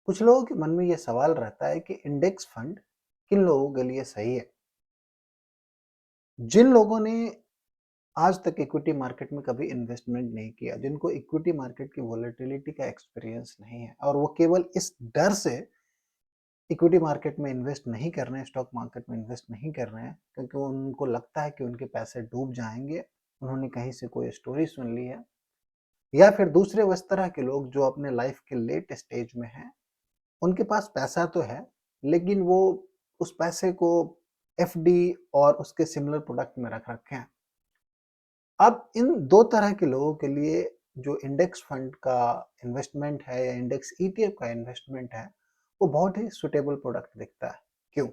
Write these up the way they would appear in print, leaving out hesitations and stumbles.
कुछ लोगों के मन में ये सवाल रहता है कि इंडेक्स फंड किन लोगों के लिए सही है। जिन लोगों ने आज तक इक्विटी मार्केट में कभी इन्वेस्टमेंट नहीं किया, जिनको इक्विटी मार्केट की वोलेटिलिटी का एक्सपीरियंस नहीं है और वो केवल इस डर से इक्विटी मार्केट में इन्वेस्ट नहीं कर रहे हैं, स्टॉक मार्केट में इन्वेस्ट नहीं कर रहे हैं क्योंकि उनको लगता है कि उनके पैसे डूब जाएंगे। उन्होंने कहीं से कोई स्टोरी सुन ली है, या फिर दूसरे उस तरह के लोग जो अपने लाइफ के लेट स्टेज में हैं, उनके पास पैसा तो है लेकिन वो उस पैसे को एफडी और उसके सिमिलर प्रोडक्ट में रख रखे हैं। अब इन दो तरह के लोगों के लिए जो इंडेक्स फंड का इन्वेस्टमेंट है या इंडेक्स ईटीएफ का इन्वेस्टमेंट है, वो बहुत ही सुटेबल प्रोडक्ट दिखता है। क्यों?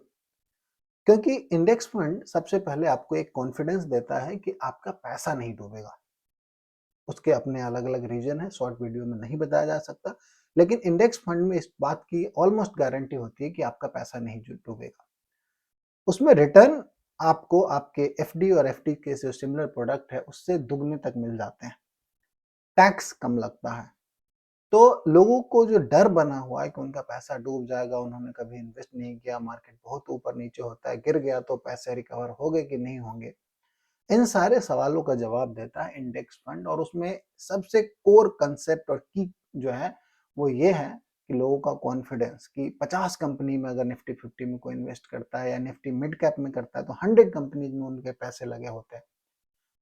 क्योंकि इंडेक्स फंड सबसे पहले आपको एक कॉन्फिडेंस देता है कि आपका पैसा नहीं डूबेगा। उसके अपने अलग अलग रीजन है, शॉर्ट वीडियो में नहीं बताया जा सकता, लेकिन इंडेक्स फंड में इस बात की ऑलमोस्ट गारंटी होती है कि आपका पैसा नहीं डूबेगा। उसमें रिटर्न आपको आपके एफडी और एफडी के जो सिमिलर प्रोडक्ट है उससे दुगने तक मिल जाते हैं। टैक्स कम लगता है। तो लोगों को जो डर बना हुआ है कि उनका पैसा डूब जाएगा, उन्होंने कभी इन्वेस्ट नहीं किया, मार्केट बहुत ऊपर नीचे होता है, गिर गया तो पैसे रिकवर होंगे कि नहीं होंगे, इन सारे सवालों का जवाब देता है इंडेक्स फंड। और उसमें सबसे कोर कंसेप्ट और की जो है वो ये है कि लोगों का कॉन्फिडेंस कि 50 कंपनी में अगर निफ्टी 50 में कोई इन्वेस्ट करता है या निफ्टी मिड कैप में करता है तो 100 कंपनीज में उनके पैसे लगे होते हैं।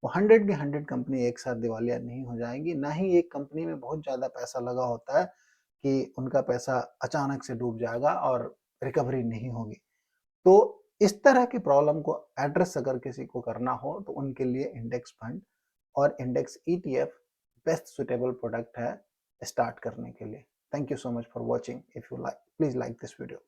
वो 100 की 100 कंपनी एक साथ दिवालिया नहीं हो जाएंगी, ना ही एक कंपनी में बहुत ज्यादा पैसा लगा होता है कि उनका पैसा अचानक से डूब जाएगा और रिकवरी नहीं होगी। तो इस तरह की प्रॉब्लम को एड्रेस अगर किसी को करना हो तो उनके लिए इंडेक्स फंड और index ETF best suitable product है स्टार्ट करने के लिए। Thank you so much for watching. If you like, please like this video.